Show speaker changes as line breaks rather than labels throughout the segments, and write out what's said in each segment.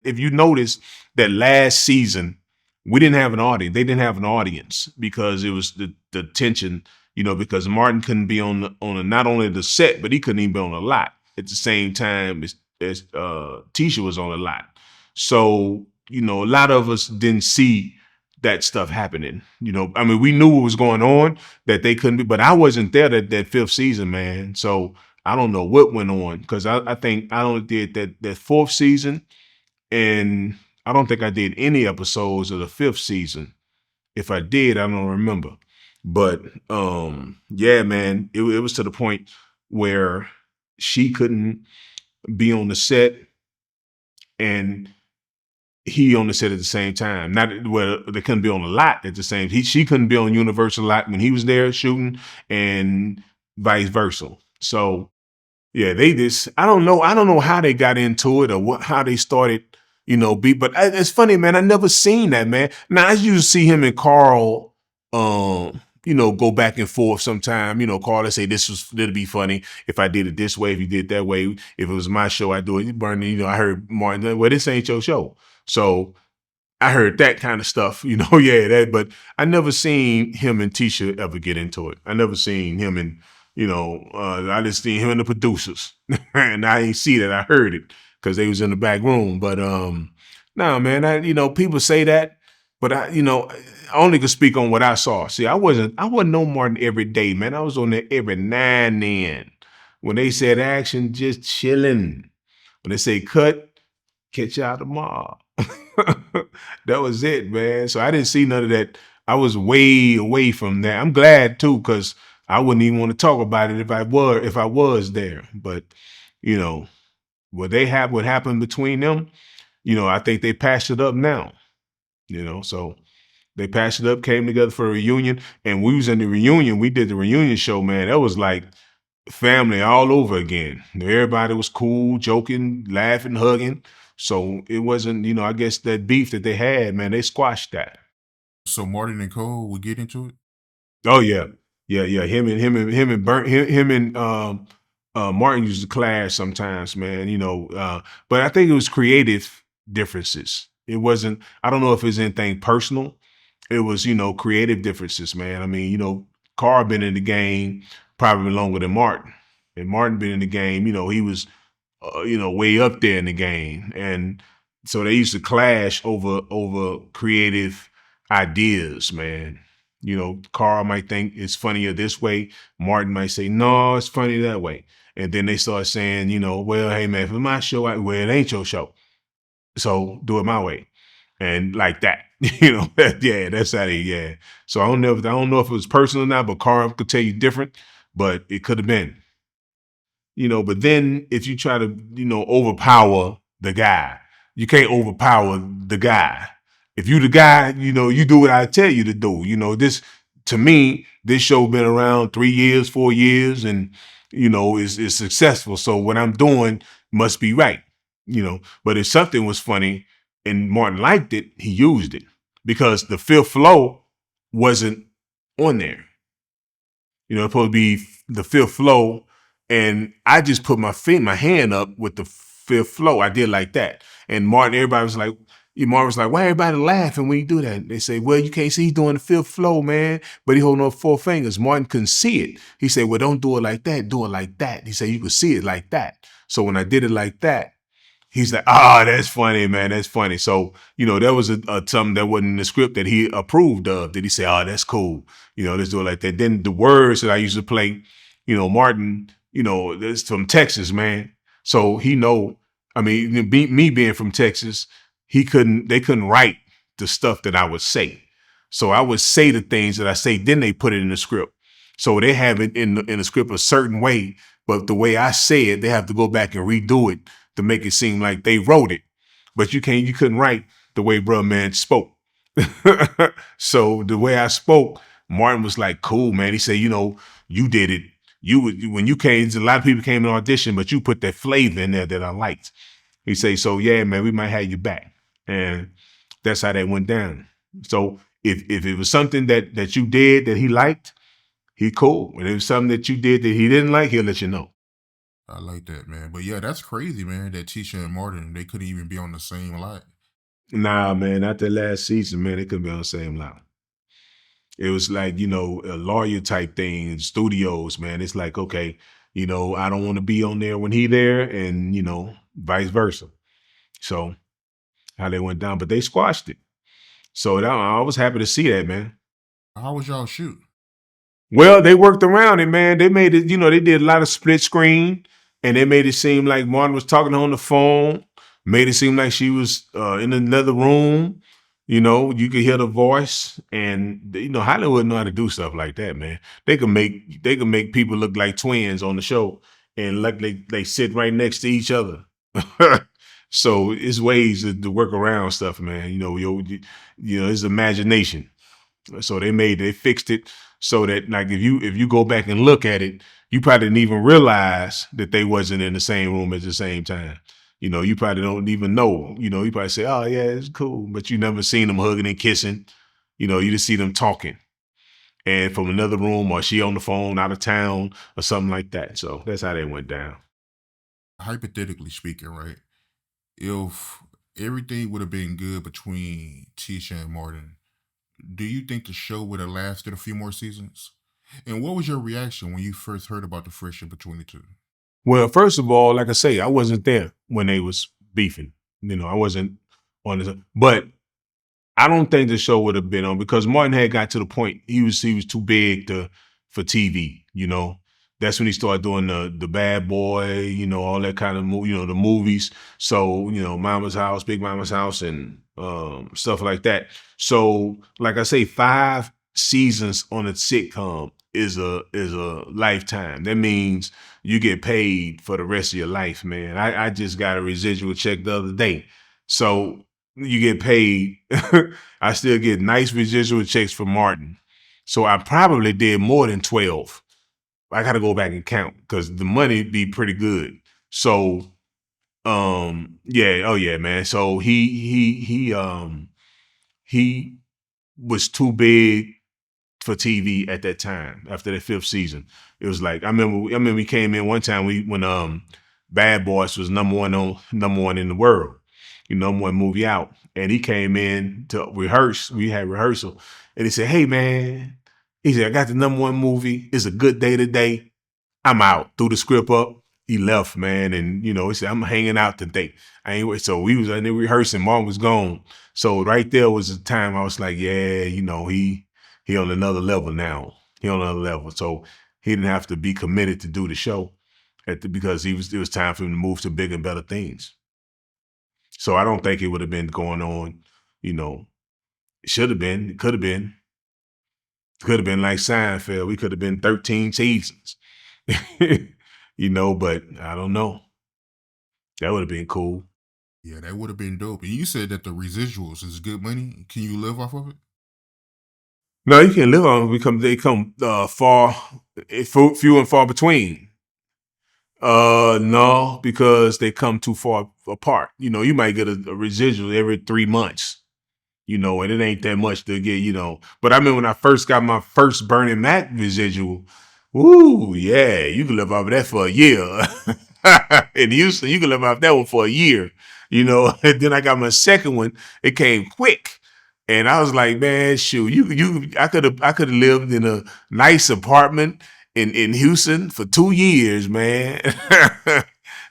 if you notice that last season, we didn't have an audience. They didn't have an audience because it was the tension, because Martin couldn't be not only the set, but he couldn't even be on the lot at the same time as Tisha was on the lot. So, a lot of us didn't see that stuff happening. I mean, we knew what was going on, that they couldn't be, but I wasn't there that fifth season, man. So I don't know what went on, because I think I only did that fourth season, and I don't think I did any episodes of the fifth season. If I did, I don't remember. But yeah, man, it was to the point where she couldn't be on the set and he on the set at the same time. Not well, they couldn't be on the lot at the same. She couldn't be on Universal lot when he was there shooting, and vice versa. So yeah, they just I don't know how they got into it or how they started. But it's funny, man. I never seen that, man. Now I used to see him and Carl, go back and forth sometime. Carl would say it'd be funny if I did it this way, if you did it that way. If it was my show, I'd do it. Bernie, I heard Martin, well, this ain't your show. So I heard that kind of stuff, but I never seen him and Tisha ever get into it. I never seen him and, I just seen him and the producers. And I ain't see that. I heard it because they was in the back room. But nah, man, people say that, but I only could speak on what I saw. See, I wasn't on Martin every day, man. I was on there every now and then. When they said action, just chilling. When they say cut, catch y'all tomorrow. That was it, man. So I didn't see none of that. I was way away from that. I'm glad too, because I wouldn't even want to talk about it if I was there. But what happened between them, I think they patched it up now. So they patched it up, came together for a reunion, and we was in the reunion. We did the reunion show, man. That was like family all over again. Everybody was cool, joking, laughing, hugging. So it wasn't, I guess that beef that they had, man, they squashed that.
So Martin and Cole would get into it?
Oh yeah. Yeah. Him and Martin used to clash sometimes, man, but I think it was creative differences. It wasn't, I don't know if it was anything personal. It was, creative differences, man. I mean, Carl been in the game probably longer than Martin. And Martin been in the game, he was way up there in the game. And so they used to clash over creative ideas, man. Carl might think it's funnier this way. Martin might say, no, it's funny that way. And then they start saying, well, hey man, for my show, well, it ain't your show. So do it my way. And like that, yeah, that's how yeah. So I don't know if it was personal or not, but Carl could tell you different, but it could have been. But then if you try to, overpower the guy, you can't overpower the guy. If you the guy, you do what I tell you to do. To me, this show been around 3 years, 4 years, and, is successful. So what I'm doing must be right, But if something was funny and Martin liked it, he used it because the fifth flow wasn't on there. It's supposed to be the fifth flow. And I just put my hand up with the fifth flow. I did like that. And Martin, Martin was like, why everybody laughing when you do that? They say, well, you can't see he's doing the fifth flow, man. But he holding up 4 fingers. Martin couldn't see it. He said, well, don't do it like that. Do it like that. He said, you could see it like that. So when I did it like that, he's like, that's funny, man. That's funny. So, there was something that wasn't in the script that he approved of. That he said, that's cool. Let's do it like that. Then the words that I used to play, Martin, that's from Texas, man. So he me being from Texas, they couldn't write the stuff that I would say. So I would say the things that I say, then they put it in the script. So they have it in the script a certain way, but the way I say it, they have to go back and redo it to make it seem like they wrote it. But you couldn't write the way Bruh Man spoke. So the way I spoke, Martin was like, cool, man. He said, you did it. When you came, a lot of people came in audition, but you put that flavor in there that I liked. He say, so yeah, man, we might have you back. And that's how that went down. So if it was something that you did that he liked, he cool. And if it was something that you did that he didn't like, he'll let you know.
I like that, man. But yeah, that's crazy, man. That Tisha and Martin, they couldn't even be on the same lot.
Nah, man, not that last season, man. They couldn't be on the same line. It was like, a lawyer type thing in studios, man. It's like, okay, I don't want to be on there when he there, and vice versa. So how they went down, but they squashed it. So I was happy to see that, man.
How was y'all shoot?
Well, they worked around it, man. They made it, they did a lot of split screen, and they made it seem like Martin was talking to her on the phone, made it seem like she was in another room. You could hear the voice, and Hollywood know how to do stuff like that, man. They can make people look like twins on the show, and like they sit right next to each other. So it's ways to work around stuff, man. It's imagination. So they fixed it so that, like, if you go back and look at it, you probably didn't even realize that they wasn't in the same room at the same time. You probably don't even know. You probably say, "Oh yeah, it's cool," but you never seen them hugging and kissing. You just see them talking, and from another room, or she on the phone out of town or something like that. So that's how they went down.
Hypothetically speaking, right? If everything would have been good between Tisha and Martin, do you think the show would have lasted a few more seasons? And what was your reaction when you first heard about the friendship between the two?
Well, first of all, like I say, I wasn't there when they was beefing. I wasn't on this, but I don't think the show would have been on because Martin had got to the point he was too big for TV. That's when he started doing the Bad Boy, all that kind of the movies. So Mama's House, Big Mama's House, and stuff like that. So like I say, 5 seasons on a sitcom is a lifetime. That means you get paid for the rest of your life, man. I just got a residual check the other day, so you get paid. I still get nice residual checks from Martin. So I probably did more than 12. I got to go back and count because the money be pretty good. So, yeah, oh yeah, man. So he was too big for TV at that time after the 5th season. It was like I remember we came in one time when Bad Boys was number one in the world, number one movie out, and he came in to rehearse. We had rehearsal, and he said, "Hey man," he said, "I got the number one movie. It's a good day today. I'm out." Threw the script up. He left, man, and he said, "I'm hanging out today." I ain't so we was in there rehearsing. Mom was gone, so right there was the time I was like, "Yeah, he on another level now. He on another level." So he didn't have to be committed to do the show because it was time for him to move to bigger and better things. So I don't think it would have been going on. It should have been. It could have been. Could have been like Seinfeld. We could have been 13 seasons. But I don't know. That would have been cool.
Yeah, that would have been dope. And you said that the residuals is good money. Can you live off of it?
No, you can't live on them because they come few and far between. No, because they come too far apart. You might get a residual every 3 months. And it ain't that much to get. But I remember when I first got my first Burning Mac residual, woo, yeah, you can live off of that for a year. In Houston, you can live off that one for a year, and then I got my second one. It came quick. And I was like, man, shoot, I could have lived in a nice apartment in Houston for 2 years, man.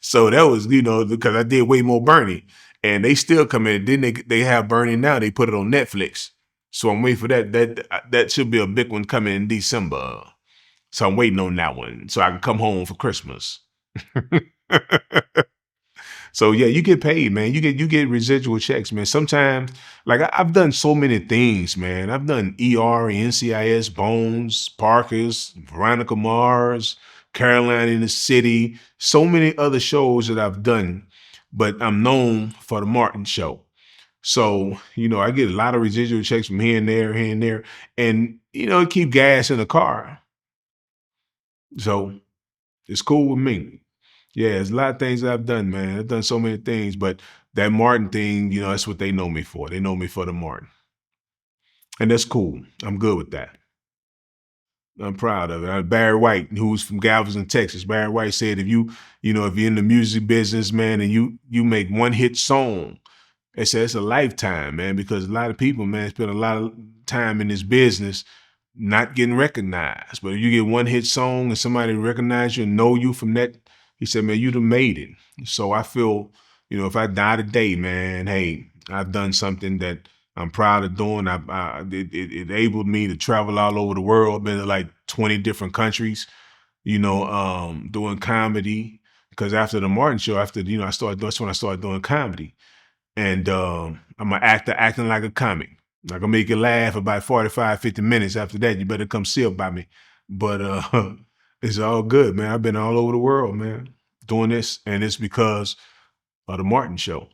So that was, because I did way more burning. And they still come in. Then they have Burning now. They put it on Netflix. So I'm waiting for that. That should be a big one coming in December. So I'm waiting on that one so I can come home for Christmas. So yeah, you get paid, man. You get residual checks, man. Sometimes, like I've done so many things, man. I've done ER and NCIS, Bones, Parkers, Veronica Mars, Caroline in the City, so many other shows that I've done, but I'm known for the Martin Show. So, I get a lot of residual checks from here and there, and it keep gas in the car. So it's cool with me. Yeah, there's a lot of things that I've done, man. I've done so many things, but that Martin thing, that's what they know me for. They know me for the Martin. And that's cool. I'm good with that. I'm proud of it. Barry White, who's from Galveston, Texas. Barry White said, if you're in the music business, man, and you make one hit song, it's a lifetime, man, because a lot of people, man, spend a lot of time in this business not getting recognized. But if you get one hit song and somebody recognize you and know you from that, he said, man, you'd have made it. So I feel, if I die today, man, hey, I've done something that I'm proud of doing. It enabled me to travel all over the world, been to like 20 different countries, doing comedy. Because after the Martin show, that's when I started doing comedy. And I'm an actor acting like a comic. I can make you laugh about 45, 50 minutes. After that, you better come see about me. But it's all good, man. I've been all over the world, man, doing this. And it's because of the Martin show.